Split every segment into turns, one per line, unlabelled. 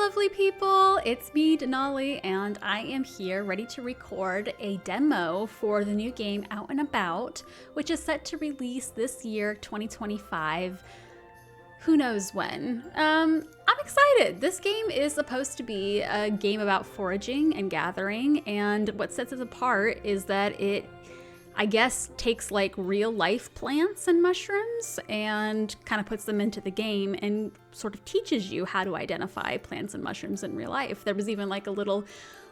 lovely people, it's me, Denali, and I am here ready to record a demo for the new game Out and About, which is set to release this year, 2025. Who knows when? I'm excited. This game is supposed to be a game about foraging and gathering, and what sets it apart is that it, I guess, takes like real life plants and mushrooms and kind of puts them into the game and sort of teaches you how to identify plants and mushrooms in real life. There was even like a little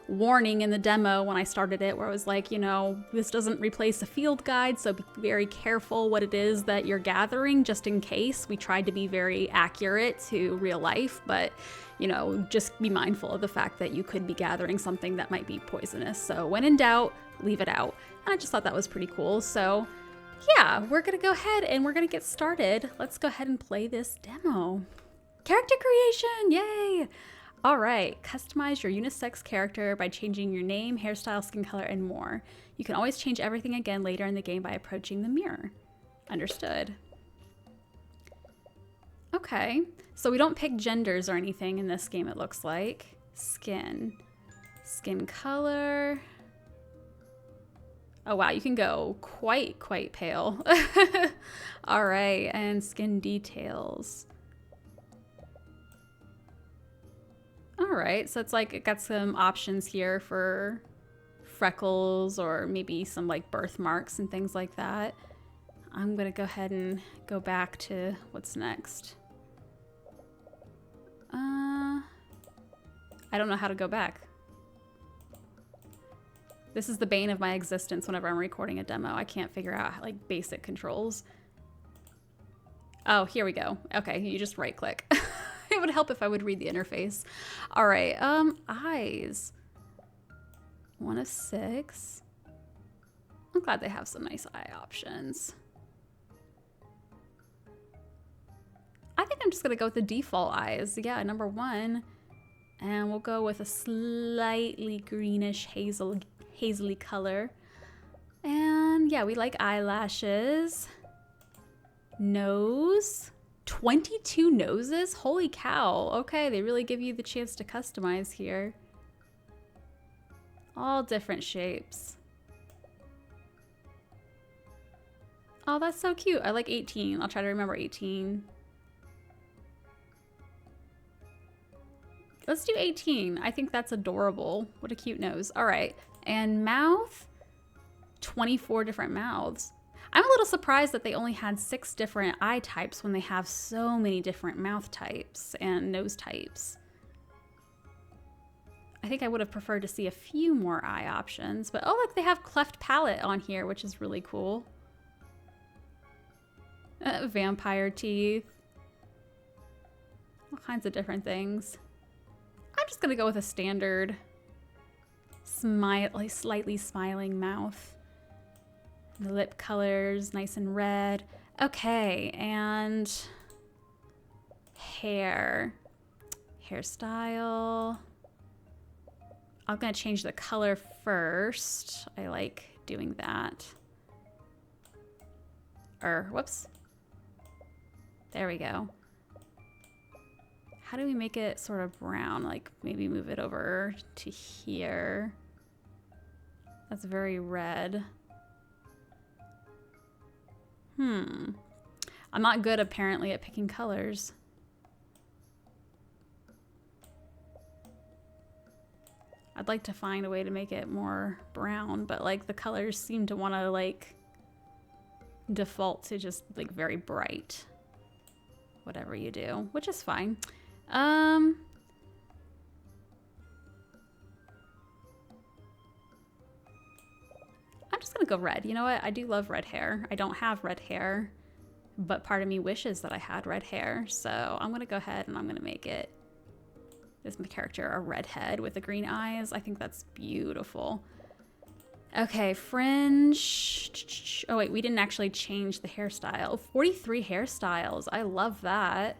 warning in the demo when I started it where it was like, you know, this doesn't replace a field guide, so be very careful what it is that you're gathering just in case. We tried to be very accurate to real life, but you know, just be mindful of the fact that you could be gathering something that might be poisonous. So when in doubt, leave it out. And I just thought that was pretty cool. So yeah, we're gonna go ahead and we're gonna get started. Let's go ahead and play this demo. Character creation, yay! All right, customize your unisex character by changing your name, hairstyle, skin color, and more. You can always change everything again later in the game by approaching the mirror. Understood. Okay, so we don't pick genders or anything in this game, it looks like. Skin color. Oh wow, you can go quite pale. All right, and skin details. All right, so it's like it got some options here for freckles or maybe some like birthmarks and things like that. I'm gonna go ahead and go back to what's next. I don't know how to go back. This is the bane of my existence whenever I'm recording a demo. I can't figure out like basic controls. Oh, here we go. Okay, you just right click. It would help if I would read the interface. All right, eyes. 1 of 6. I'm glad they have some nice eye options. I think I'm just gonna go with the default eyes. Yeah, number 1. And we'll go with a slightly greenish hazily color. And yeah, we like eyelashes. Nose. 22 noses? Holy cow. Okay, they really give you the chance to customize here. All different shapes. Oh, that's so cute. I like 18. I'll try to remember 18. Let's do 18. I think that's adorable. What a cute nose. All right. And mouth, 24 different mouths. I'm a little surprised that they only had 6 different eye types when they have so many different mouth types and nose types. I think I would have preferred to see a few more eye options, but oh look, they have cleft palate on here, which is really cool. Vampire teeth. All kinds of different things. I'm just gonna go with a standard slightly smiling mouth. The lip colors, nice and red. Okay, and hairstyle. I'm gonna change the color first. I like doing that. Whoops. There we go. How do we make it sort of brown? Like maybe move it over to here. That's very red. I'm not good apparently at picking colors. I'd like to find a way to make it more brown, but like the colors seem to want to like default to just like very bright. Whatever you do, which is fine. I'm just gonna go red. You know what? I do love red hair. I don't have red hair, but part of me wishes that I had red hair. So I'm gonna go ahead and I'm gonna make it, this character, a redhead with the green eyes. I think that's beautiful. Okay, fringe. Oh wait, we didn't actually change the hairstyle. 43 hairstyles. I love that.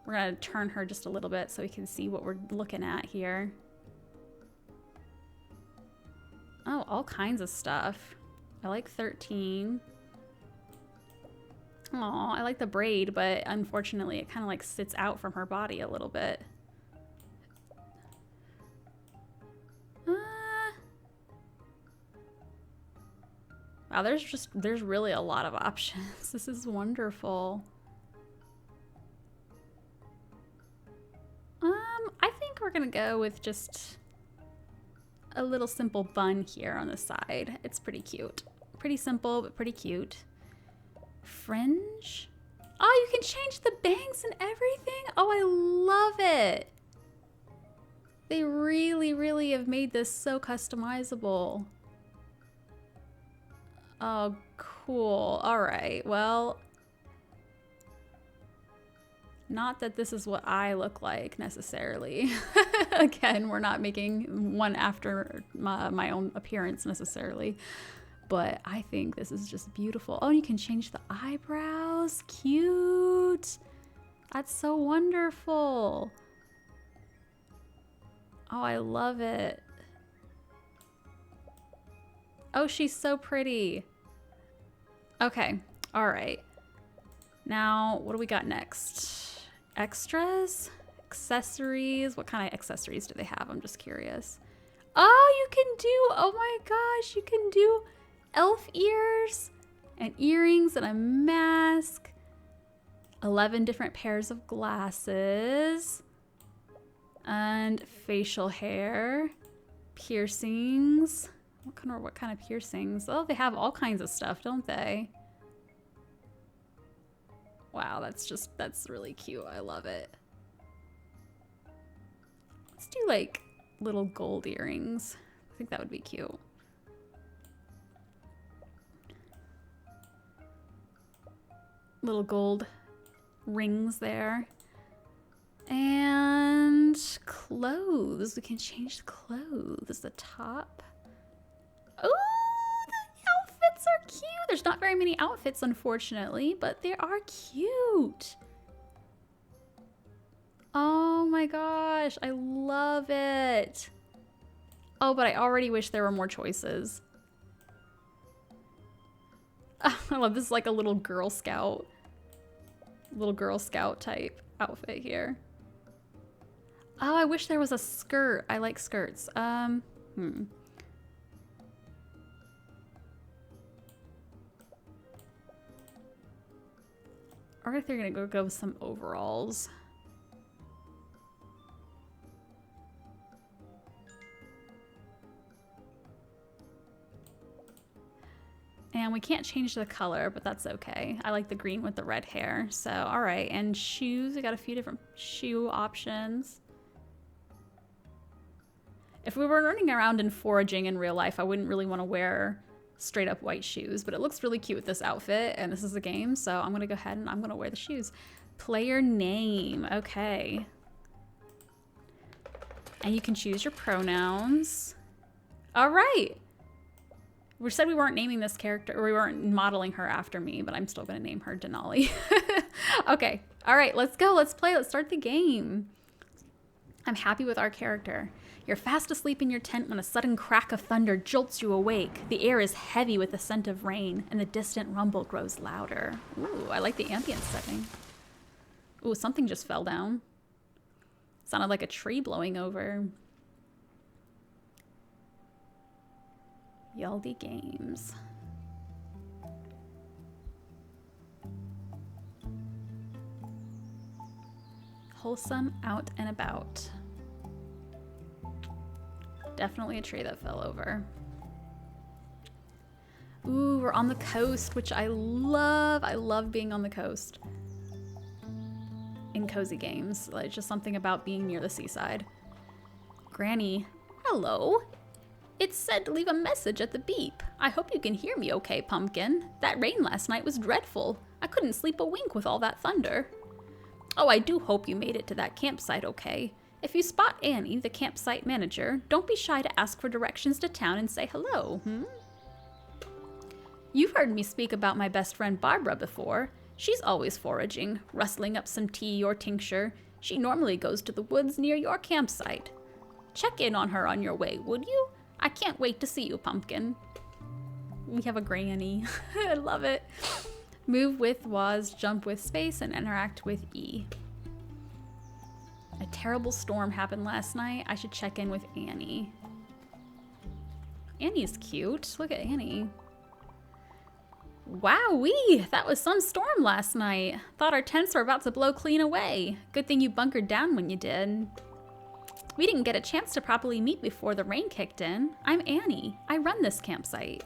We're gonna turn her just a little bit so we can see what we're looking at here. Oh, all kinds of stuff. I like 13. Aw, I like the braid, but unfortunately it kind of like sits out from her body a little bit. Wow, there's really a lot of options. This is wonderful. I think we're gonna go with just a little simple bun here on the side. It's pretty cute. Pretty simple, but pretty cute. Fringe? Oh, you can change the bangs and everything? Oh, I love it. They really, really have made this so customizable. Oh, cool. All right, well, not that this is what I look like necessarily. Again, we're not making one after my own appearance necessarily, but I think this is just beautiful. Oh, you can change the eyebrows. Cute. That's so wonderful. Oh, I love it. Oh, she's so pretty. Okay, all right. Now, what do we got next? Extras? Accessories? What kind of accessories do they have? I'm just curious. Oh, you can do, oh my gosh, you can do elf ears and earrings and a mask. 11 different pairs of glasses. And facial hair. Piercings. What kind of piercings? Oh, they have all kinds of stuff, don't they? Wow, that's really cute. I love it. Let's do like little gold earrings. I think that would be cute. Little gold rings there. And clothes. We can change the clothes. The top. Oh, the outfits are cute. There's not very many outfits, unfortunately, but they are cute. Oh my gosh, I love it. Oh, but I already wish there were more choices. I love this, like a little Girl Scout type outfit here. Oh, I wish there was a skirt. I like skirts. Or if they're gonna go with some overalls. And we can't change the color, but that's okay. I like the green with the red hair. So, all right. And shoes, we got a few different shoe options. If we were running around and foraging in real life, I wouldn't really want to wear straight up white shoes, but it looks really cute with this outfit, and this is a game, so I'm gonna go ahead and I'm gonna wear the shoes. Player name, okay. And you can choose your pronouns. All right. We said we weren't naming this character, or we weren't modeling her after me, but I'm still gonna name her Denali. Okay, all right, let's go, let's play, let's start the game. I'm happy with our character. You're fast asleep in your tent when a sudden crack of thunder jolts you awake. The air is heavy with the scent of rain, and the distant rumble grows louder. Ooh, I like the ambient setting. Ooh, something just fell down. Sounded like a tree blowing over. Yaldi Games. Wholesome out and about. Definitely a tree that fell over. Ooh, we're on the coast, which I love. I love being on the coast in cozy games. Like, just something about being near the seaside. Granny, hello. It said to leave a message at the beep. I hope you can hear me okay, Pumpkin. That rain last night was dreadful. I couldn't sleep a wink with all that thunder. Oh, I do hope you made it to that campsite okay. If you spot Annie, the campsite manager, don't be shy to ask for directions to town and say hello, You've heard me speak about my best friend Barbara before. She's always foraging, rustling up some tea or tincture. She normally goes to the woods near your campsite. Check in on her on your way, would you? I can't wait to see you, Pumpkin. We have a granny. I love it. Move with WAS, jump with space, and interact with E. A terrible storm happened last night. I should check in with Annie. Annie's cute. Look at Annie. Wowee! That was some storm last night. Thought our tents were about to blow clean away. Good thing you bunkered down when you did. We didn't get a chance to properly meet before the rain kicked in. I'm Annie. I run this campsite.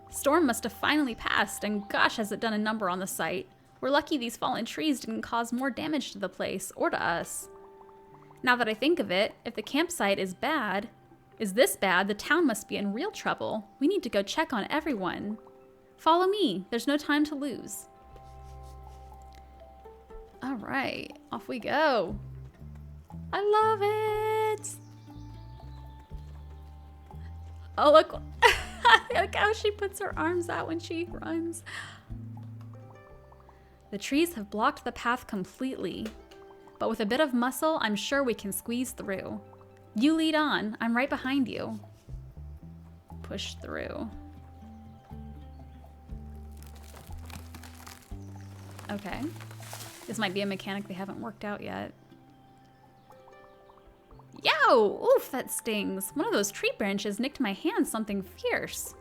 Storm must have finally passed, and gosh, has it done a number on the site. We're lucky these fallen trees didn't cause more damage to the place, or to us. Now that I think of it, if the campsite is this bad, the town must be in real trouble. We need to go check on everyone. Follow me. There's no time to lose. All right, off we go. I love it. Oh, look. Look how she puts her arms out when she runs. The trees have blocked the path completely, but with a bit of muscle, I'm sure we can squeeze through. You lead on. I'm right behind you. Push through. Okay. This might be a mechanic they haven't worked out yet. Yow! Oof, that stings. One of those tree branches nicked my hand something fierce.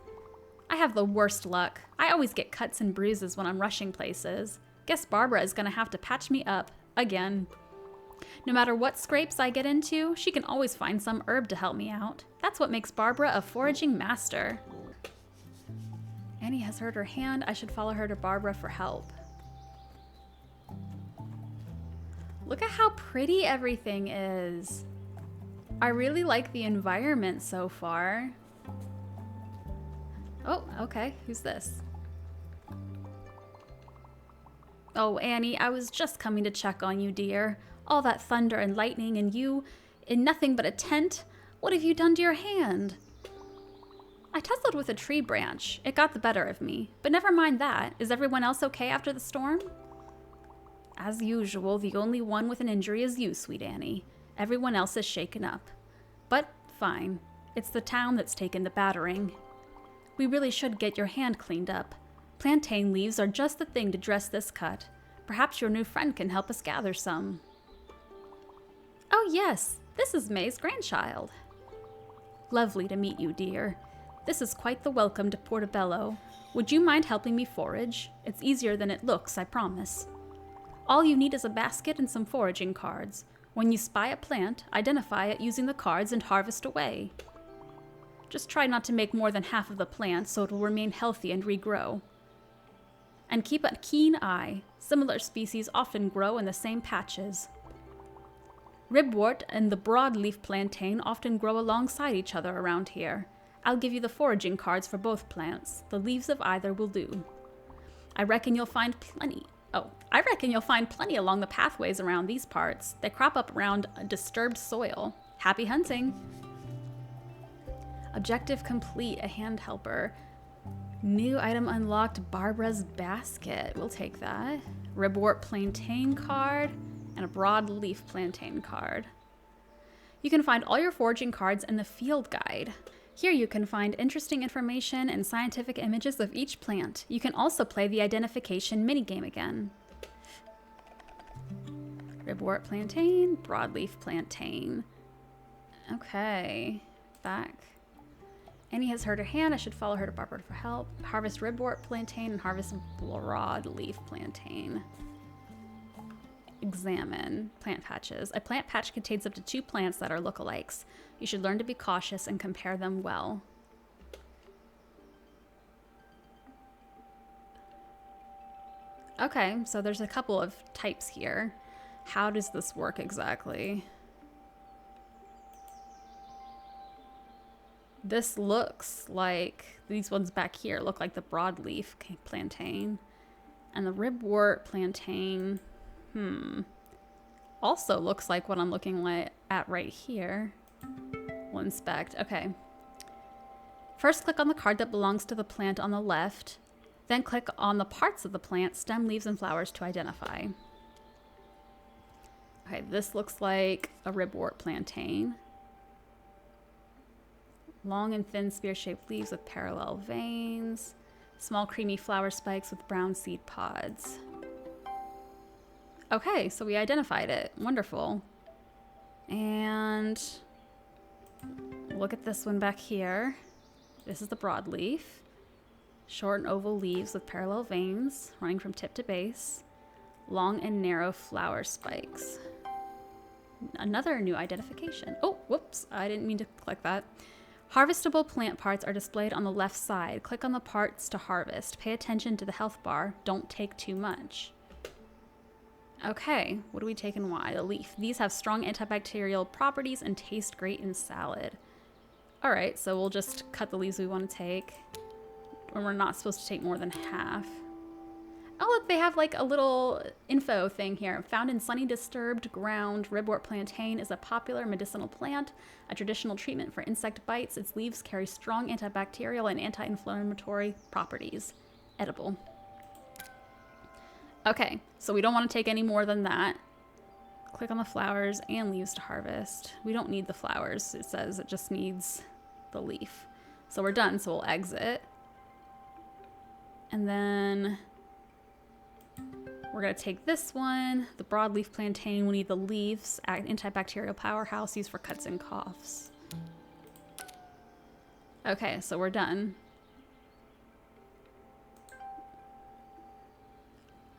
I have the worst luck. I always get cuts and bruises when I'm rushing places. Guess Barbara is gonna have to patch me up. Again. No matter what scrapes I get into, she can always find some herb to help me out. That's what makes Barbara a foraging master. Annie has hurt her hand. I should follow her to Barbara for help. Look at how pretty everything is. I really like the environment so far. Oh, okay. Who's this? Oh, Annie, I was just coming to check on you, dear. All that thunder and lightning and you in nothing but a tent. What have you done to your hand? I tussled with a tree branch. It got the better of me. But never mind that. Is everyone else okay after the storm? As usual, the only one with an injury is you, sweet Annie. Everyone else is shaken up. But fine. It's the town that's taken the battering. We really should get your hand cleaned up. Plantain leaves are just the thing to dress this cut. Perhaps your new friend can help us gather some. Oh yes, this is May's grandchild. Lovely to meet you, dear. This is quite the welcome to Portobello. Would you mind helping me forage? It's easier than it looks, I promise. All you need is a basket and some foraging cards. When you spy a plant, identify it using the cards and harvest away. Just try not to make more than half of the plant so it will remain healthy and regrow. And keep a keen eye. Similar species often grow in the same patches. Ribwort and the broadleaf plantain often grow alongside each other around here. I'll give you the foraging cards for both plants. The leaves of either will do. I reckon you'll find plenty along the pathways around these parts. They crop up around disturbed soil. Happy hunting! Objective complete, a hand helper. New item unlocked, Barbara's basket. We'll take that. Ribwort plantain card and a broadleaf plantain card. You can find all your foraging cards in the field guide. Here you can find interesting information and scientific images of each plant. You can also play the identification minigame again. Ribwort plantain, broadleaf plantain. Okay, back. Annie has hurt her hand. I should follow her to Barbara for help. Harvest ribwort plantain and harvest broadleaf plantain. Examine plant patches. A plant patch contains up to 2 plants that are lookalikes. You should learn to be cautious and compare them well. Okay, so there's a couple of types here. How does this work exactly? This looks like, these ones back here look like the broadleaf plantain. And the ribwort plantain, also looks like what I'm looking at right here. We'll inspect. Okay. First, click on the card that belongs to the plant on the left. Then click on the parts of the plant, stem, leaves, and flowers to identify. Okay, this looks like a ribwort plantain. Long and thin spear-shaped leaves with parallel veins. Small creamy flower spikes with brown seed pods. Okay, so we identified it. Wonderful. And look at this one back here. This is the broadleaf. Short and oval leaves with parallel veins running from tip to base. Long and narrow flower spikes. Another new identification. Oh, whoops. I didn't mean to click that. Harvestable plant parts are displayed on the left side. Click on the parts to harvest. Pay attention to the health bar. Don't take too much. Okay, what do we take and why? The leaf. These have strong antibacterial properties and taste great in salad. All right, so we'll just cut the leaves we want to take. And we're not supposed to take more than half. Oh, look, they have like a little info thing here. Found in sunny, disturbed ground, ribwort plantain is a popular medicinal plant, a traditional treatment for insect bites. Its leaves carry strong antibacterial and anti-inflammatory properties. Edible. Okay, so we don't want to take any more than that. Click on the flowers and leaves to harvest. We don't need the flowers. It says it just needs the leaf. So we're done, so we'll exit. And then we're going to take this one, the broadleaf plantain. We need the leaves, antibacterial powerhouse used for cuts and coughs. Okay, so we're done.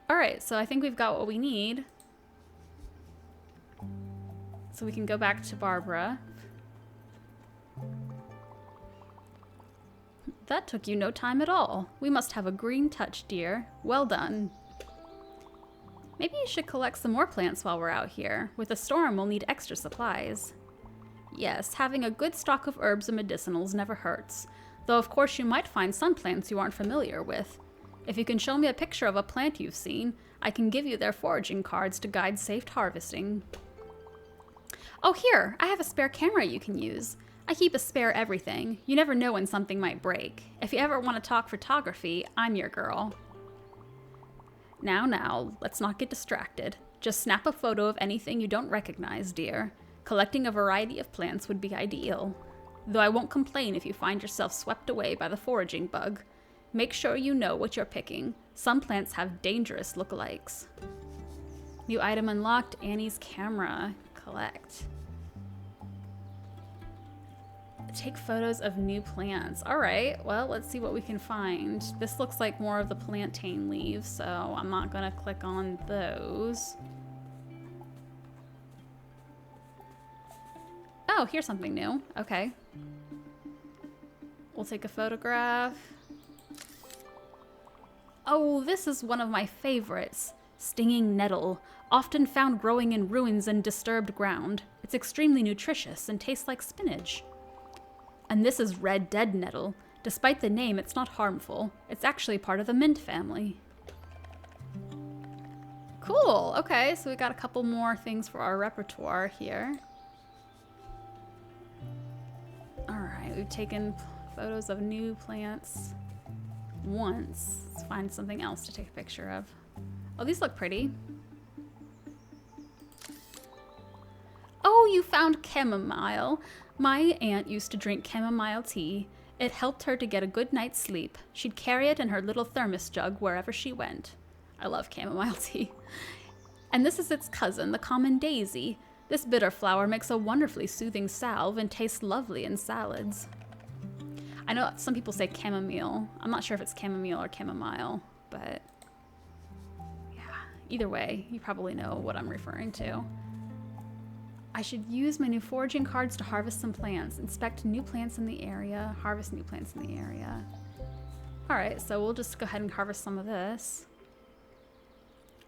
All right, so I think we've got what we need. So we can go back to Barbara. That took you no time at all. We must have a green touch, dear. Well done. Maybe you should collect some more plants while we're out here. With a storm, we'll need extra supplies. Yes, having a good stock of herbs and medicinals never hurts. Though of course you might find some plants you aren't familiar with. If you can show me a picture of a plant you've seen, I can give you their foraging cards to guide safe harvesting. Oh, here! I have a spare camera you can use. I keep a spare everything. You never know when something might break. If you ever want to talk photography, I'm your girl. Now, let's not get distracted. Just snap a photo of anything you don't recognize, dear. Collecting a variety of plants would be ideal. Though I won't complain if you find yourself swept away by the foraging bug. Make sure you know what you're picking. Some plants have dangerous lookalikes. New item unlocked, Annie's camera. Collect. Take photos of new plants. All right, well, let's see what we can find. This looks like more of the plantain leaves, so I'm not gonna click on those. Oh, here's something new. Okay. We'll take a photograph. Oh, this is one of my favorites. Stinging nettle, often found growing in ruins and disturbed ground. It's extremely nutritious and tastes like spinach. And this is red dead nettle. Despite the name, it's not harmful. It's actually part of the mint family. Cool, okay, so we got a couple more things for our repertoire here. All right, we've taken photos of new plants once. Let's find something else to take a picture of. Oh, these look pretty. Oh, you found chamomile. My aunt used to drink chamomile tea. It helped her to get a good night's sleep. She'd carry it in her little thermos jug wherever she went. I love chamomile tea. And this is its cousin, the common daisy. This bitter flower makes a wonderfully soothing salve and tastes lovely in salads. I know some people say chamomile. I'm not sure if it's chamomile or chamomile, but yeah, either way, you probably know what I'm referring to. I should use my new foraging cards to harvest some plants, inspect new plants in the area, harvest new plants in the area. All right, so we'll just go ahead and harvest some of this.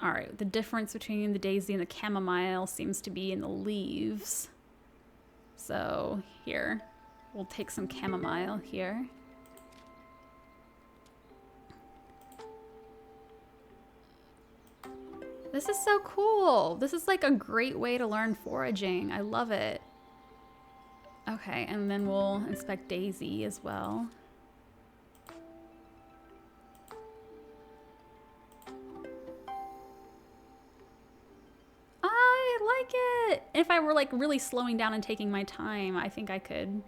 All right, the difference between the daisy and the chamomile seems to be in the leaves. So here, we'll take some chamomile here. This is so cool. This is like a great way to learn foraging. I love it. Okay, and then we'll inspect daisy as well. I like it. If I were like really slowing down and taking my time, I think I could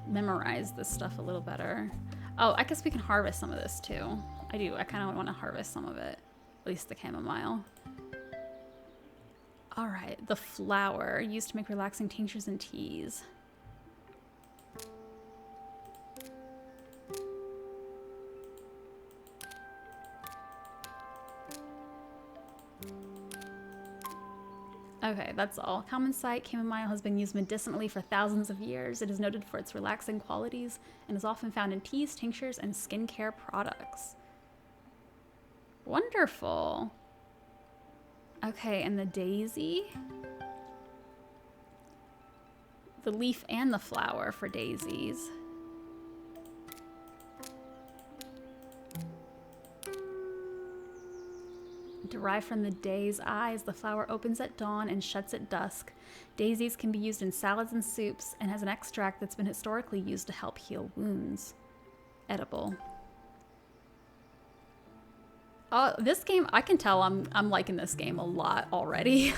memorize this stuff a little better. Oh, I guess we can harvest some of this too. I do. I kind of want to harvest some of it. At least the chamomile. All right, the flower used to make relaxing tinctures and teas. Okay, that's all. Common sight, chamomile has been used medicinally for thousands of years. It is noted for its relaxing qualities and is often found in teas, tinctures, and skincare products. Wonderful. Okay, and the daisy? The leaf and the flower for daisies. Derived from the day's eyes, the flower opens at dawn and shuts at dusk. Daisies can be used in salads and soups and has an extract that's been historically used to help heal wounds. Edible. This game, I can tell I'm liking this game a lot already.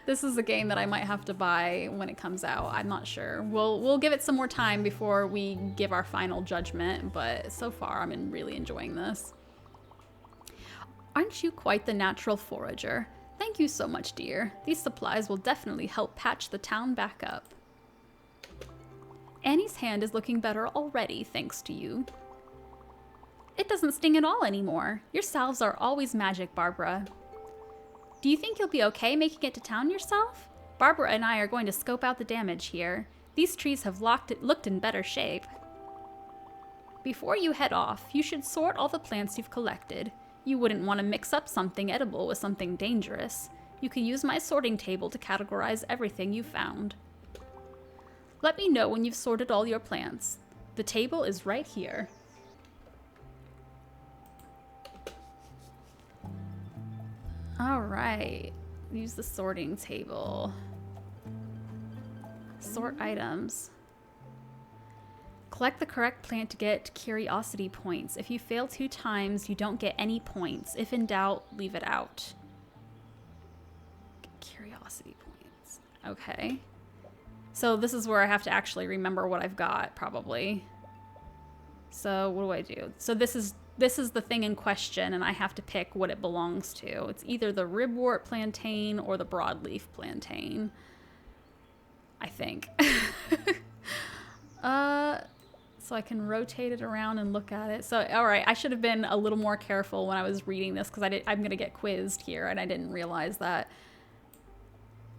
This is a game that I might have to buy when it comes out. I'm not sure. We'll give it some more time before we give our final judgment, but so far I'm really enjoying this. Aren't you quite the natural forager? Thank you so much, dear. These supplies will definitely help patch the town back up. Annie's hand is looking better already, thanks to you. It doesn't sting at all anymore. Your salves are always magic, Barbara. Do you think you'll be okay making it to town yourself? Barbara and I are going to scope out the damage here. These trees have looked in better shape. Before you head off, you should sort all the plants you've collected. You wouldn't want to mix up something edible with something dangerous. You can use my sorting table to categorize everything you found. Let me know when you've sorted all your plants. The table is right here. All right, use the sorting table. Sort items. Collect the correct plant to get curiosity points. If you fail 2 times, you don't get any points. If in doubt, leave it out. Curiosity points. Okay. So this is where I have to actually remember what I've got, probably. So what do I do? So this is the thing in question, and I have to pick what it belongs to. It's either the ribwort plantain or the broadleaf plantain, I think. So I can rotate it around and look at it. So, all right, I should have been a little more careful when I was reading this because I'm going to get quizzed here, and I didn't realize that.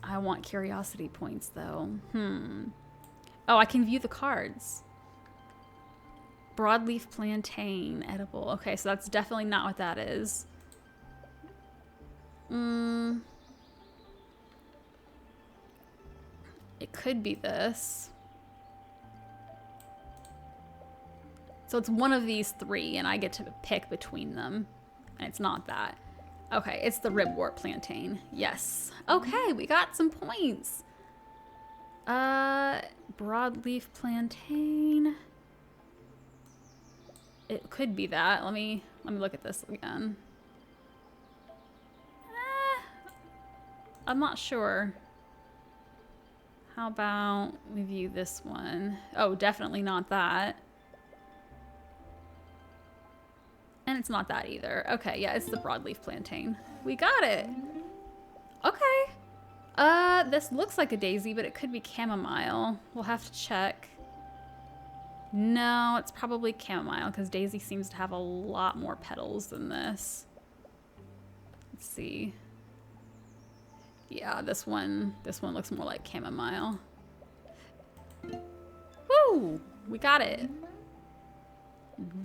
I want curiosity points, though. Oh, I can view the cards. Broadleaf plantain, edible. Okay, so that's definitely not what that is. It could be this. So it's one of these 3, and I get to pick between them. And it's not that. Okay, it's the ribwort plantain. Yes. Okay, we got some points. Broadleaf plantain. It could be that. Let me look at this again. I'm not sure. How about we view this one? Oh, definitely not that. And it's not that either. Okay, yeah, it's the broadleaf plantain. We got it. Okay. This looks like a daisy, but it could be chamomile. We'll have to check. No, it's probably chamomile because daisy seems to have a lot more petals than this. Let's see. Yeah, this one looks more like chamomile. Woo! We got it.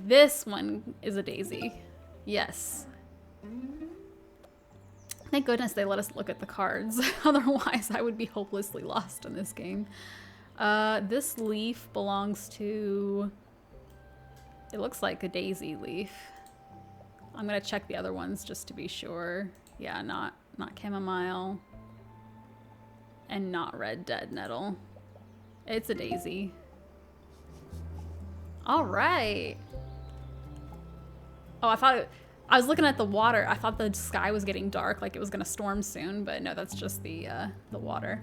This one is a daisy. Yes. Thank goodness they let us look at the cards. Otherwise, I would be hopelessly lost in this game. This leaf belongs to... It looks like a daisy leaf. I'm gonna check the other ones just to be sure. Yeah, not chamomile. And not red dead nettle. It's a daisy. All right. Oh, I was looking at the water. I thought the sky was getting dark, like it was gonna storm soon, but no, that's just the water.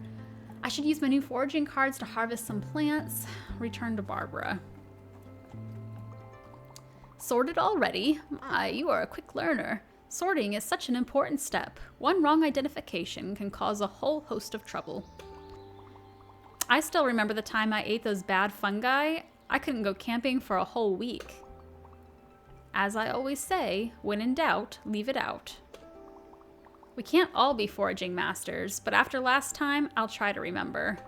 I should use my new foraging cards to harvest some plants. Return to Barbara. Sorted already? My, you are a quick learner. Sorting is such an important step. One wrong identification can cause a whole host of trouble. I still remember the time I ate those bad fungi. I couldn't go camping for a whole week. As I always say, when in doubt, leave it out. We can't all be foraging masters, but after last time, I'll try to remember.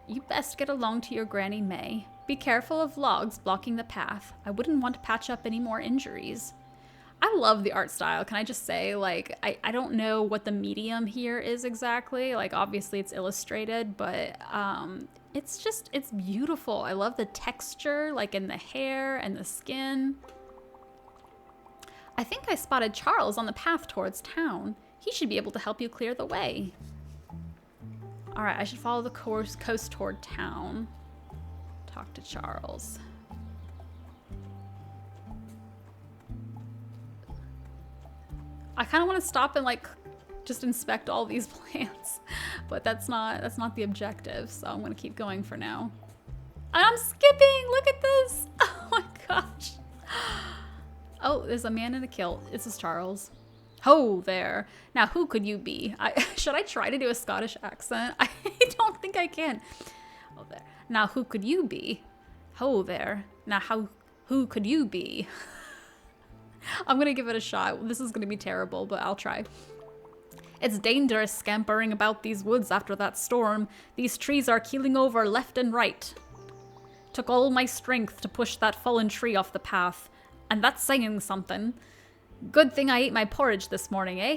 You best get along to your Granny May. Be careful of logs blocking the path. I wouldn't want to patch up any more injuries. I love the art style. Can I just say, like, I don't know what the medium here is exactly. Like, obviously it's illustrated, but it's beautiful. I love the texture, like in the hair and the skin. I think I spotted Charles on the path towards town. He should be able to help you clear the way. All right, I should follow the coast toward town. Talk to Charles. I kind of want to stop and like just inspect all these plants, but that's not the objective, so I'm gonna keep going for now. And I'm skipping! Look at this! Oh my gosh. Oh, there's a man in a kilt. This is Charles. Ho there. Now who could you be? Should I try to do a Scottish accent? I don't think I can. Oh there. Now who could you be? Ho there. Now who could you be? I'm gonna give it a shot. This is gonna be terrible, but I'll try. It's dangerous scampering about these woods after that storm. These trees are keeling over left and right. Took all my strength to push that fallen tree off the path. And that's saying something. Good thing I ate my porridge this morning, eh?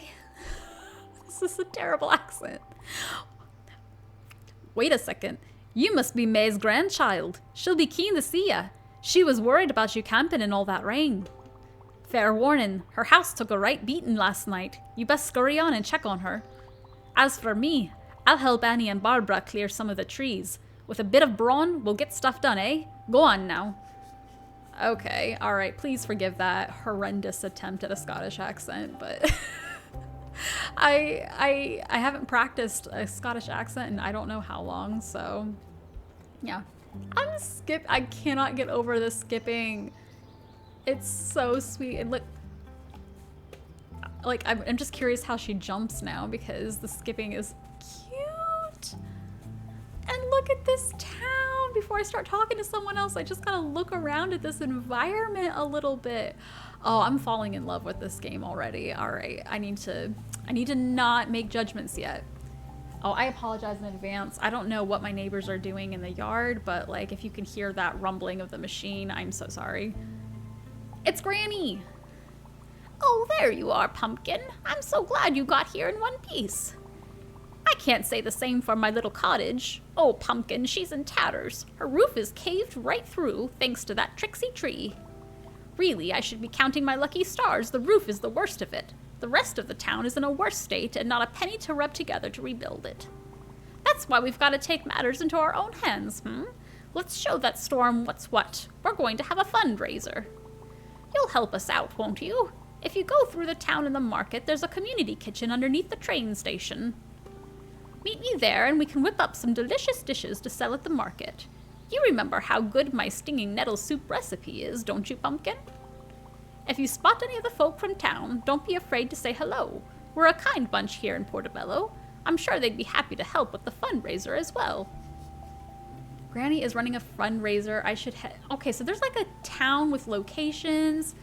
This is a terrible accent. Wait a second. You must be May's grandchild. She'll be keen to see ya. She was worried about you camping in all that rain. Fair warning, her house took a right beating last night. You best scurry on and check on her. As for me, I'll help Annie and Barbara clear some of the trees. With a bit of brawn, we'll get stuff done, eh? Go on now. Okay, alright, please forgive that horrendous attempt at a Scottish accent, but I haven't practiced a Scottish accent in I don't know how long, so yeah. I cannot get over the skipping. It's so sweet. And look, like, I'm just curious how she jumps now because the skipping is cute. And look at this town. Before I start talking to someone else, I just gotta look around at this environment a little bit. Oh, I'm falling in love with this game already. All right, I need to not make judgments yet. Oh, I apologize in advance. I don't know what my neighbors are doing in the yard, but like if you can hear that rumbling of the machine, I'm so sorry. It's Granny! Oh, there you are, Pumpkin. I'm so glad you got here in one piece. I can't say the same for my little cottage. Oh, Pumpkin, she's in tatters. Her roof is caved right through, thanks to that tricksy tree. Really, I should be counting my lucky stars. The roof is the worst of it. The rest of the town is in a worse state and not a penny to rub together to rebuild it. That's why we've got to take matters into our own hands, Let's show that storm what's what. We're going to have a fundraiser. You'll help us out, won't you? If you go through the town and the market, there's a community kitchen underneath the train station. Meet me there and we can whip up some delicious dishes to sell at the market. You remember how good my stinging nettle soup recipe is, don't you, Pumpkin? If you spot any of the folk from town, don't be afraid to say hello. We're a kind bunch here in Portobello. I'm sure they'd be happy to help with the fundraiser as well. Granny is running a fundraiser. I should head. Okay, so there's like a town with locations.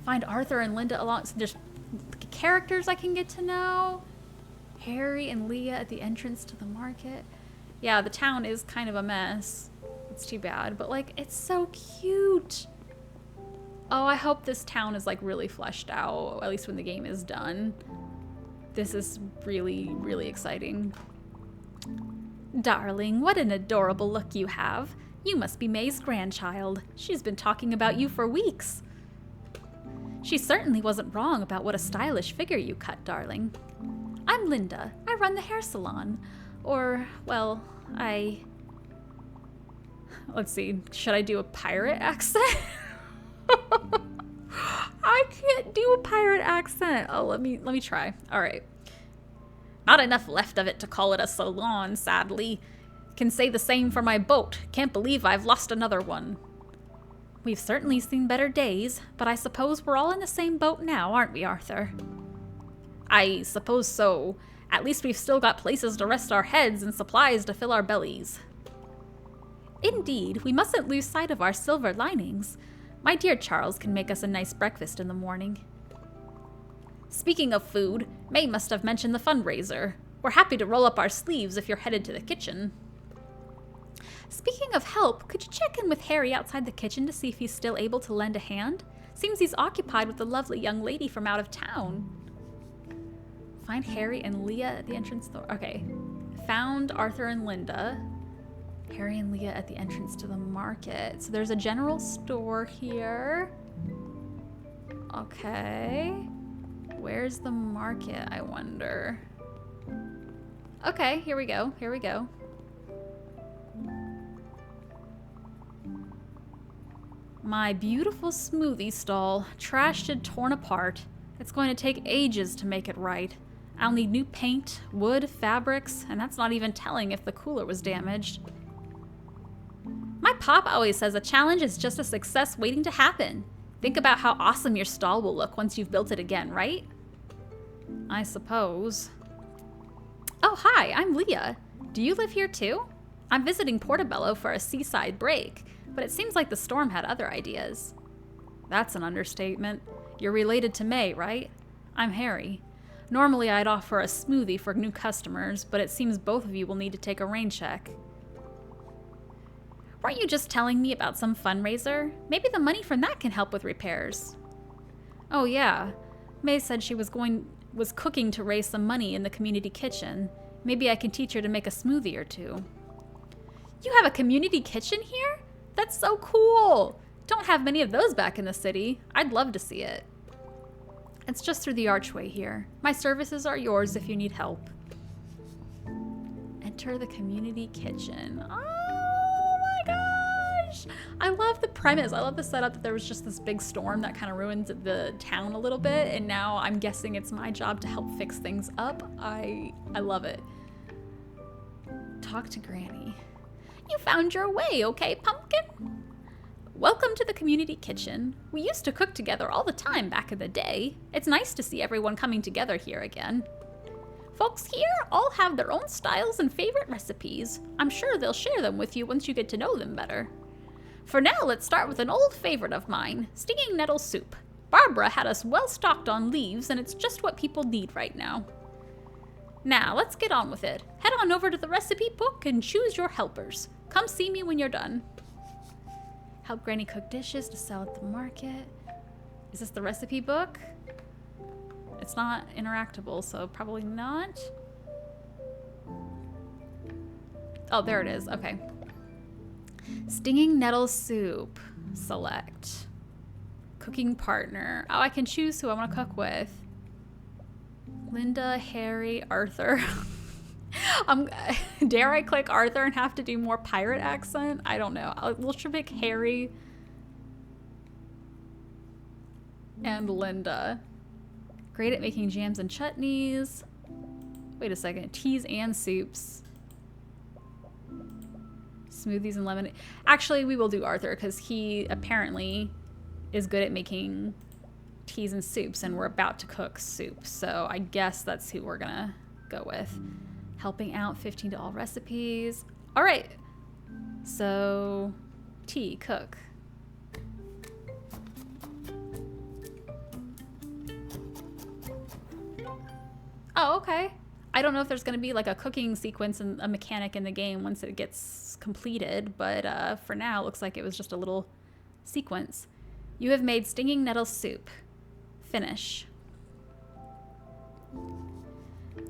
Find Arthur and Linda along. So there's characters I can get to know. Harry and Leah at the entrance to the market. Yeah, the town is kind of a mess. It's too bad, but like it's so cute. Oh, I hope this town is like really fleshed out, at least when the game is done. This is really, really exciting. Darling, what an adorable look you have. You must be May's grandchild. She's been talking about you for weeks. She certainly wasn't wrong about what a stylish figure you cut, darling. I'm Linda. I run the hair salon. Or, well, let's see, should I do a pirate accent? I can't do a pirate accent. Oh, let me try. All right. Not enough left of it to call it a salon, sadly. Can say the same for my boat. Can't believe I've lost another one. We've certainly seen better days, but I suppose we're all in the same boat now, aren't we, Arthur? I suppose so. At least we've still got places to rest our heads and supplies to fill our bellies. Indeed, we mustn't lose sight of our silver linings. My dear Charles can make us a nice breakfast in the morning. Speaking of food, May must have mentioned the fundraiser. We're happy to roll up our sleeves if you're headed to the kitchen. Speaking of help, could you check in with Harry outside the kitchen to see if he's still able to lend a hand? Seems he's occupied with the lovely young lady from out of town. Find Harry and Leah at the entrance door. Okay. Found Arthur and Linda. Harry and Leah at the entrance to the market. So there's a general store here. Okay. Where's the market, I wonder? Okay, here we go. Here we go. My beautiful smoothie stall, trashed and torn apart. It's going to take ages to make it right. I'll need new paint, wood, fabrics, and that's not even telling if the cooler was damaged. My pop always says a challenge is just a success waiting to happen. Think about how awesome your stall will look once you've built it again, right? I suppose. Oh, hi, I'm Leah. Do you live here too? I'm visiting Portobello for a seaside break, but it seems like the storm had other ideas. That's an understatement. You're related to May, right? I'm Harry. Normally I'd offer a smoothie for new customers, but it seems both of you will need to take a rain check. Weren't you just telling me about some fundraiser? Maybe the money from that can help with repairs. Oh yeah. May said she was cooking to raise some money in the community kitchen. Maybe I can teach her to make a smoothie or two. You have a community kitchen here? That's so cool! Don't have many of those back in the city. I'd love to see it. It's just through the archway here. My services are yours if you need help. Enter the community kitchen. Oh my gosh! I love the premise. I love the setup that there was just this big storm that kind of ruined the town a little bit, and now I'm guessing it's my job to help fix things up. I love it. Talk to Granny. You found your way, okay, Pumpkin? Welcome to the community kitchen. We used to cook together all the time back in the day. It's nice to see everyone coming together here again. Folks here all have their own styles and favorite recipes. I'm sure they'll share them with you once you get to know them better. For now, let's start with an old favorite of mine, stinging nettle soup. Barbara had us well stocked on leaves, and it's just what people need right now. Now, let's get on with it. Head on over to the recipe book and choose your helpers. Come see me when you're done. Help Granny cook dishes to sell at the market. Is this the recipe book? It's not interactable, so probably not. Oh, there it is. Okay. Stinging nettle soup. Select. Cooking partner. Oh, I can choose who I want to cook with. Linda, Harry, Arthur. Dare I click Arthur and have to do more pirate accent? I don't know. We'll pick Harry and Linda. Great at making jams and chutneys. Wait a second. Teas and soups. Smoothies and lemonade. Actually, we will do Arthur because he apparently is good at making teas and soups, and we're about to cook soup. So I guess that's who we're gonna go with. Helping out, 15 to all recipes. All right. So, tea, cook. Oh, okay. I don't know if there's going to be like a cooking sequence and a mechanic in the game once it gets completed, but for now, it looks like it was just a little sequence. You have made stinging nettle soup. Finish.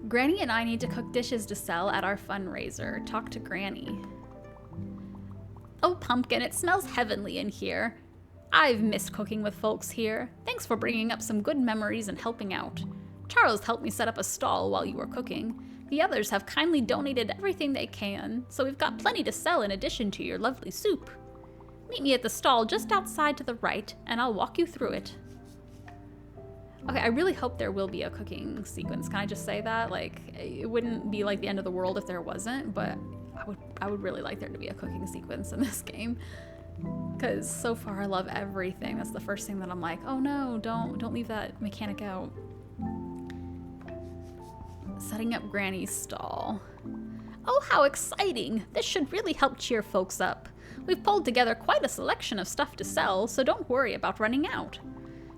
Granny and I need to cook dishes to sell at our fundraiser. Talk to Granny. Oh, Pumpkin, it smells heavenly in here. I've missed cooking with folks here. Thanks for bringing up some good memories and helping out. Charles helped me set up a stall while you were cooking. The others have kindly donated everything they can, so we've got plenty to sell in addition to your lovely soup. Meet me at the stall just outside to the right, and I'll walk you through it. Okay, I really hope there will be a cooking sequence. Can I just say that? Like, it wouldn't be like the end of the world if there wasn't, but I would really like there to be a cooking sequence in this game. Because so far I love everything. That's the first thing that I'm like, oh no, don't leave that mechanic out. Setting up Granny's stall. Oh, how exciting! This should really help cheer folks up. We've pulled together quite a selection of stuff to sell, so don't worry about running out.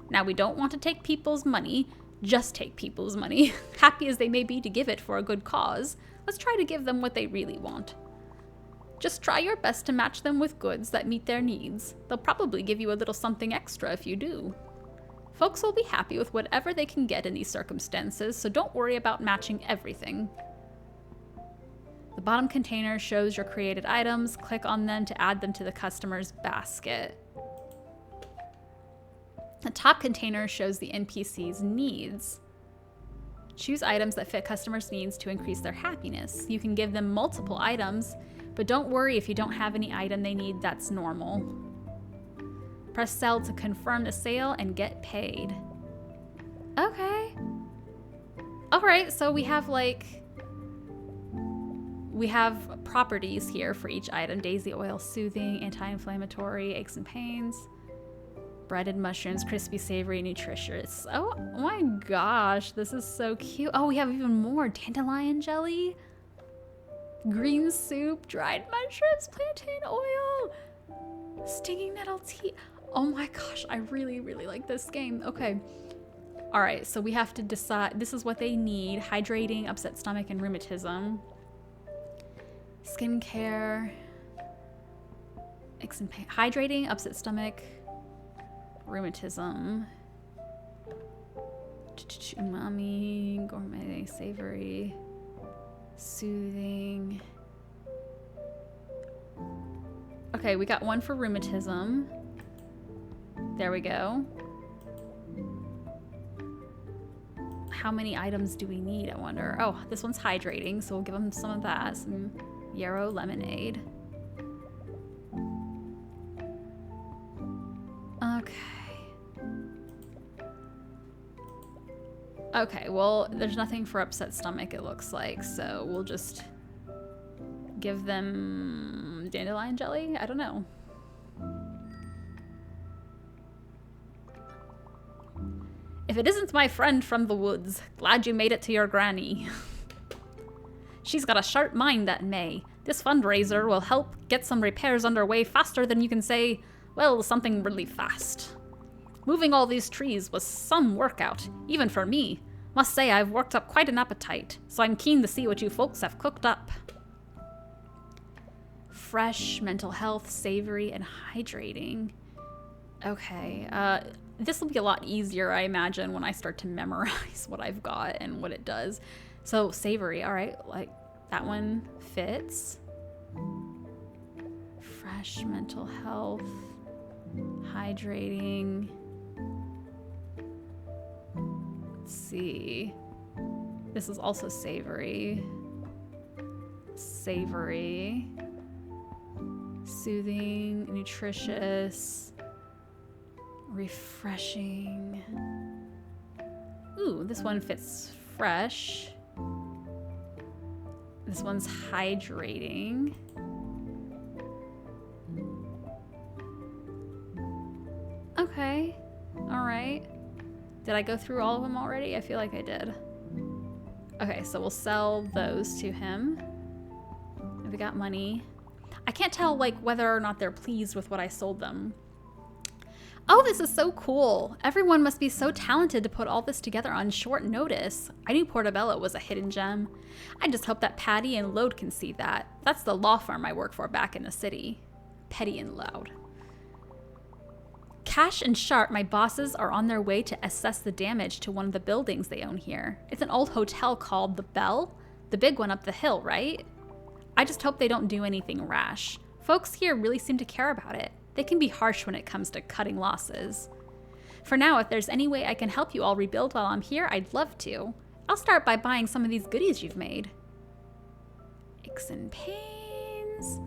Now, we don't want to take people's money, just take people's money. Happy as they may be to give it for a good cause, let's try to give them what they really want. Just try your best to match them with goods that meet their needs. They'll probably give you a little something extra if you do. Folks will be happy with whatever they can get in these circumstances, so don't worry about matching everything. The bottom container shows your created items. Click on them to add them to the customer's basket. The top container shows the NPC's needs. Choose items that fit customers' needs to increase their happiness. You can give them multiple items, but don't worry if you don't have any item they need, that's normal. Press sell to confirm the sale and get paid. Okay. All right, so we have properties here for each item. Daisy oil, soothing, anti-inflammatory, aches and pains. Breaded mushrooms, crispy, savory, nutritious. Oh my gosh, this is so cute. Oh, we have even more. Dandelion jelly, green soup, dried mushrooms, plantain oil, stinging nettle tea. Oh my gosh, I really, really like this game. Okay. All right, so we have to decide. This is what they need. Hydrating, upset stomach, and rheumatism. Skincare. Aches and pain. Hydrating, upset stomach, rheumatism. Umami, gourmet, savory, soothing. Okay, we got one for rheumatism. There we go. How many items do we need, I wonder? Oh, this one's hydrating, so we'll give them some of that. Some yarrow lemonade. Okay, well, there's nothing for upset stomach, it looks like, so we'll just give them dandelion jelly? I don't know. If it isn't my friend from the woods, glad you made it to your granny. She's got a sharp mind, that May. This fundraiser will help get some repairs underway faster than you can say, well, something really fast. Moving all these trees was some workout, even for me. Must say I've worked up quite an appetite, so I'm keen to see what you folks have cooked up. Fresh, mental health, savory, and hydrating. Okay, this will be a lot easier, I imagine, when I start to memorize what I've got and what it does. So, savory, all right, like, that one fits. Fresh, mental health, hydrating. Let's see. This is also savory. Savory. Soothing, nutritious, refreshing. Ooh, this one fits fresh. This one's hydrating. Okay, all right. Did I go through all of them already? I feel like I did. Okay, so we'll sell those to him. We got money. I can't tell like whether or not they're pleased with what I sold them. Oh, this is so cool. Everyone must be so talented to put all this together on short notice. I knew Portobello was a hidden gem. I just hope that Patty and Lode can see that. That's the law firm I work for back in the city. Petty and Loud. Cash and Sharp, my bosses, are on their way to assess the damage to one of the buildings they own here. It's an old hotel called The Bell. The big one up the hill, right? I just hope they don't do anything rash. Folks here really seem to care about it. They can be harsh when it comes to cutting losses. For now, if there's any way I can help you all rebuild while I'm here, I'd love to. I'll start by buying some of these goodies you've made. Aches and pains.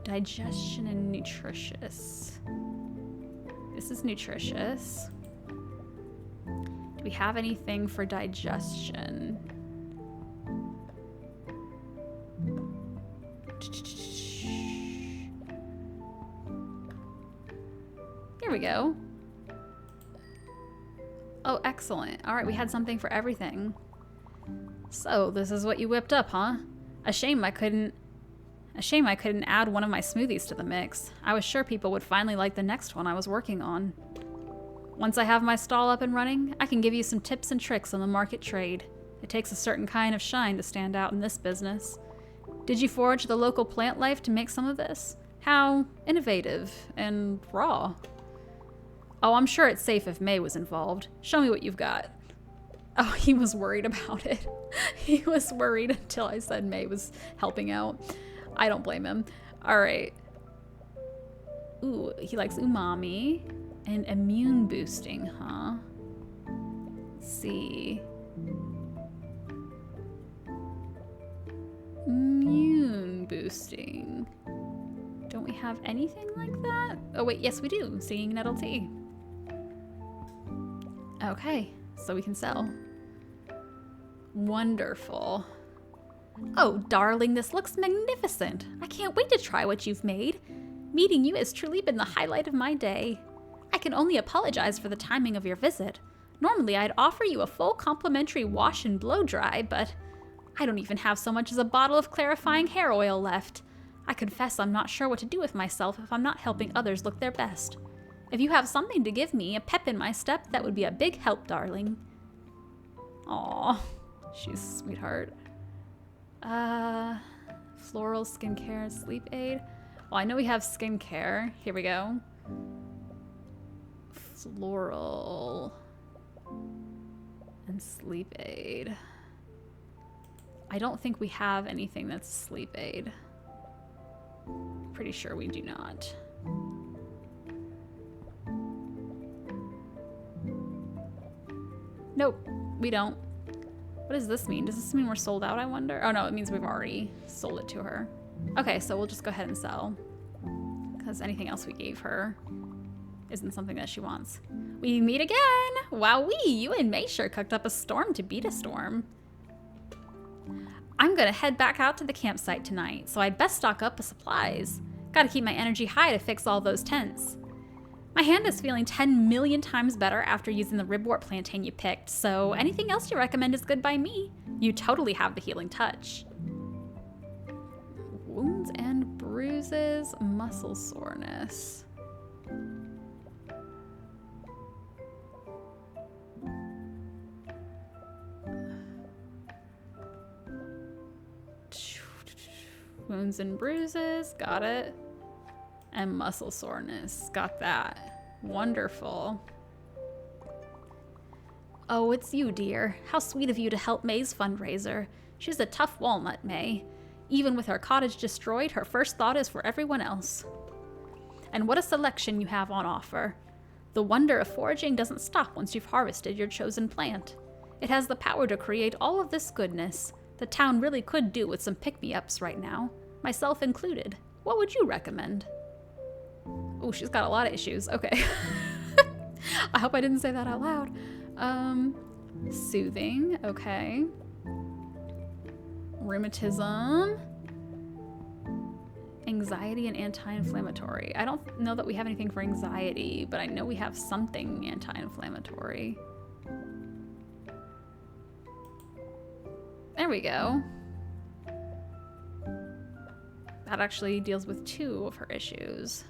Digestion and nutritious. This is nutritious. Do we have anything for digestion? Here we go. Oh, excellent. All right, we had something for everything. So, this is what you whipped up, huh? A shame I couldn't add one of my smoothies to the mix. I was sure people would finally like the next one I was working on. Once I have my stall up and running, I can give you some tips and tricks on the market trade. It takes a certain kind of shine to stand out in this business. Did you forage the local plant life to make some of this? How innovative and raw. Oh, I'm sure it's safe if May was involved. Show me what you've got. Oh, he was worried about it. He was worried until I said May was helping out. I don't blame him. All right. Ooh, he likes umami and immune boosting, huh? Let's see. Immune boosting. Don't we have anything like that? Oh wait, yes we do. Singing nettle tea. Okay, so we can sell. Wonderful. Oh, darling, this looks magnificent. I can't wait to try what you've made. Meeting you has truly been the highlight of my day. I can only apologize for the timing of your visit. Normally, I'd offer you a full complimentary wash and blow dry, but I don't even have so much as a bottle of clarifying hair oil left. I confess I'm not sure what to do with myself if I'm not helping others look their best. If you have something to give me, a pep in my step, that would be a big help, darling. Aw, she's a sweetheart. Floral skincare, sleep aid. Well, I know we have skincare. Here we go. Floral and sleep aid. I don't think we have anything that's sleep aid. Pretty sure we do not. Nope, we don't. What does this mean? Does this mean we're sold out, I wonder? Oh no, it means we've already sold it to her. Okay, so we'll just go ahead and sell. Because anything else we gave her isn't something that she wants. We meet again! Wowee, you and May sure cooked up a storm to beat a storm. I'm gonna head back out to the campsite tonight, so I'd best stock up with supplies. Gotta keep my energy high to fix all those tents. My hand is feeling 10 million times better after using the ribwort plantain you picked, so anything else you recommend is good by me. You totally have the healing touch. Wounds and bruises, muscle soreness. Wounds and bruises, got it. And muscle soreness, got that. Wonderful. Oh, it's you, dear. How sweet of you to help May's fundraiser. She's a tough walnut, May. Even with her cottage destroyed, her first thought is for everyone else. And what a selection you have on offer. The wonder of foraging doesn't stop once you've harvested your chosen plant. It has the power to create all of this goodness. The town really could do with some pick-me-ups right now, myself included. What would you recommend? Oh, she's got a lot of issues. Okay. I hope I didn't say that out loud. Soothing. Okay. Rheumatism. Anxiety and anti-inflammatory. I don't know that we have anything for anxiety, but I know we have something anti-inflammatory. There we go. That actually deals with 2 of her issues.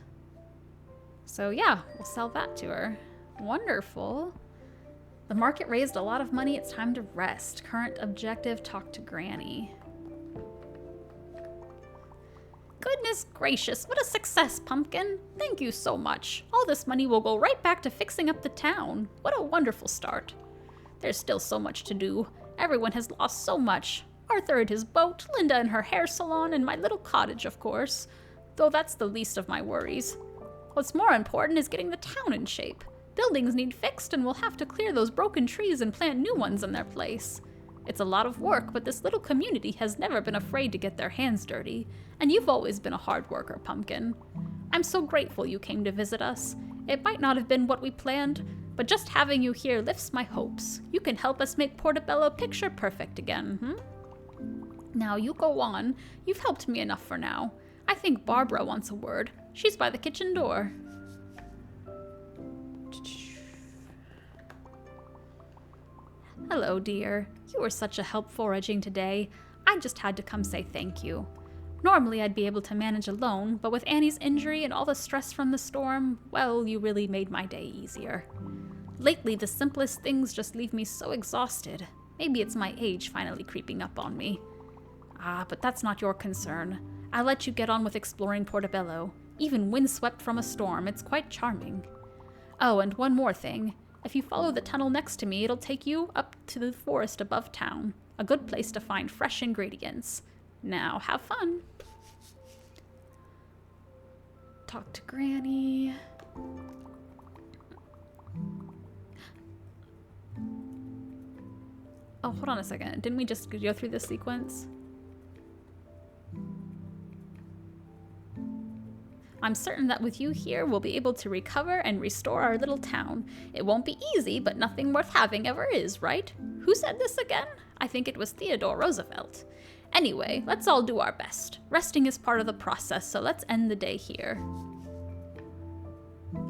So yeah, we'll sell that to her. Wonderful. The market raised a lot of money. It's time to rest. Current objective, talk to Granny. Goodness gracious, what a success, Pumpkin. Thank you so much. All this money will go right back to fixing up the town. What a wonderful start. There's still so much to do. Everyone has lost so much. Arthur and his boat, Linda and her hair salon, and my little cottage, of course. Though that's the least of my worries. What's more important is getting the town in shape. Buildings need fixed, and we'll have to clear those broken trees and plant new ones in their place. It's a lot of work, but this little community has never been afraid to get their hands dirty, and you've always been a hard worker, Pumpkin. I'm so grateful you came to visit us. It might not have been what we planned, but just having you here lifts my hopes. You can help us make Portobello picture perfect again, Now you go on. You've helped me enough for now. I think Barbara wants a word. She's by the kitchen door. Hello, dear. You were such a help foraging today. I just had to come say thank you. Normally I'd be able to manage alone, but with Annie's injury and all the stress from the storm, well, you really made my day easier. Lately, the simplest things just leave me so exhausted. Maybe it's my age finally creeping up on me. Ah, but that's not your concern. I'll let you get on with exploring Portobello. Even windswept from a storm, it's quite charming. Oh, and one more thing. If you follow the tunnel next to me, it'll take you up to the forest above town. A good place to find fresh ingredients. Now, have fun. Talk to Granny. Oh, hold on a second. Didn't we just go through this sequence? I'm certain that with you here, we'll be able to recover and restore our little town. It won't be easy, but nothing worth having ever is, right? Who said this again? I think it was Theodore Roosevelt. Anyway, let's all do our best. Resting is part of the process, so let's end the day here.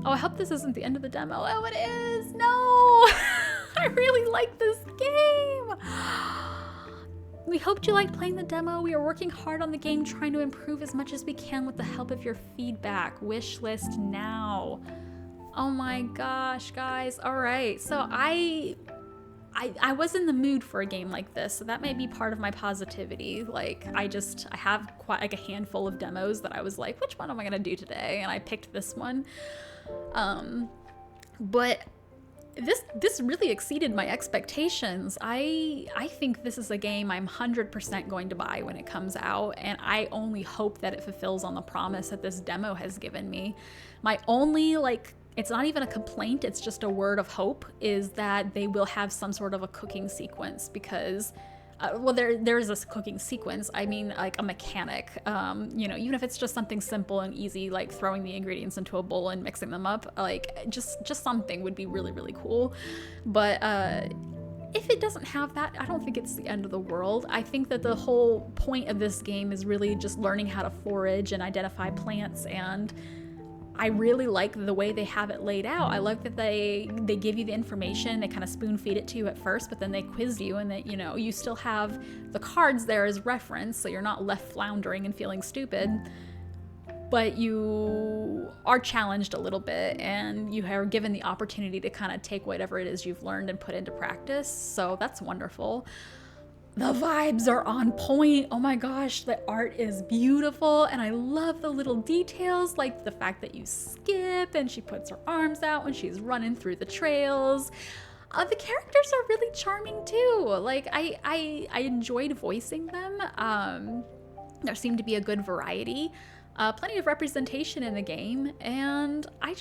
Oh, I hope this isn't the end of the demo. Oh, it is! No! I really like this game! We hoped you liked playing the demo. We are working hard on the game, trying to improve as much as we can with the help of your feedback. Wish list now. Oh my gosh, guys. All right, so I was in the mood for a game like this, so that may be part of my positivity. Like, I have quite like a handful of demos that I was like, which one am I gonna do today? And I picked this one. But this really exceeded my expectations. I think this is a game I'm 100% going to buy when it comes out, and I only hope that it fulfills on the promise that this demo has given me. My only, like, it's not even a complaint, it's just a word of hope, is that they will have some sort of a cooking sequence, because well, there is a cooking sequence. I mean, like a mechanic, you know, even if it's just something simple and easy, like throwing the ingredients into a bowl and mixing them up, like just something would be really, really cool. But if it doesn't have that, I don't think it's the end of the world. I think that the whole point of this game is really just learning how to forage and identify plants, and I really like the way they have it laid out. I like that they give you the information, they kind of spoon feed it to you at first, but then they quiz you, and that, you know, you still have the cards there as reference, so you're not left floundering and feeling stupid, but you are challenged a little bit, and you are given the opportunity to kind of take whatever it is you've learned and put into practice, so that's wonderful. The vibes are on point. Oh my gosh, the art is beautiful, and I love the little details, like the fact that you skip and she puts her arms out when she's running through the trails. The characters are really charming too. Like I enjoyed voicing them. There seemed to be a good variety. Plenty of representation in the game, and I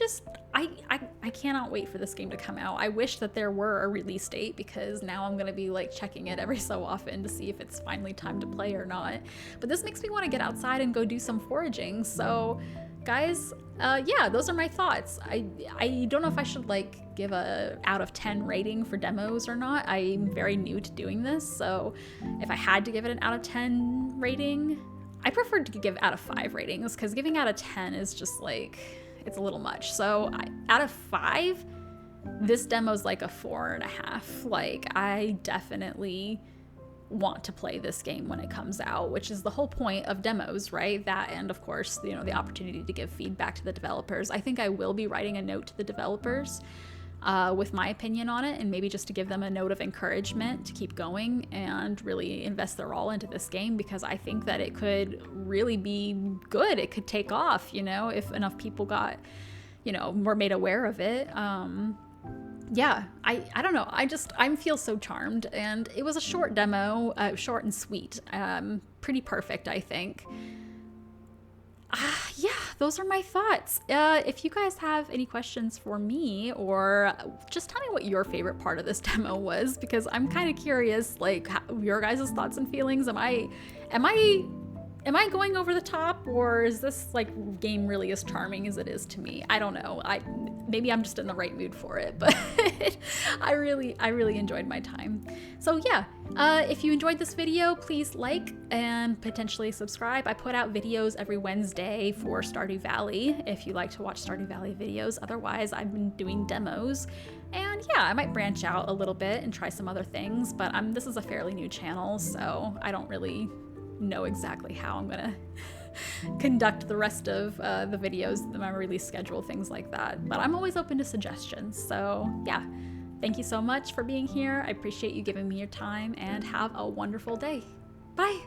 cannot wait for this game to come out. I wish that there were a release date, because now I'm gonna be like checking it every so often to see if it's finally time to play or not. But this makes me want to get outside and go do some foraging. So guys, yeah, those are my thoughts. I don't know if I should like give a out of 10 rating for demos or not. I'm very new to doing this, so if I had to give it an out of 10 rating, I prefer to give out of 5 ratings, because giving out of 10 is just like, it's a little much. So out of 5, this demo's like a 4.5. Like, I definitely want to play this game when it comes out, which is the whole point of demos, right? That, and of course, you know, the opportunity to give feedback to the developers. I think I will be writing a note to the developers with my opinion on it, and maybe just to give them a note of encouragement to keep going and really invest their all into this game, because I think that it could really be good. It could take off, you know, if enough people got, you know, were made aware of it. Yeah, I don't know. I feel so charmed, and it was a short demo, short and sweet, pretty perfect, I think. Yeah, those are my thoughts. If you guys have any questions for me, or just tell me what your favorite part of this demo was, because I'm kind of curious, like, your guys' thoughts and feelings. Am I going over the top, or is this like game really as charming as it is to me? I don't know. Maybe I'm just in the right mood for it, but I really enjoyed my time. So yeah, if you enjoyed this video, please like and potentially subscribe. I put out videos every Wednesday for Stardew Valley if you like to watch Stardew Valley videos. Otherwise, I've been doing demos. And yeah, I might branch out a little bit and try some other things, but this is a fairly new channel, so I don't really know exactly how I'm gonna conduct the rest of the videos, my release schedule, things like that. But I'm always open to suggestions. So yeah, thank you so much for being here. I appreciate you giving me your time, and have a wonderful day. Bye.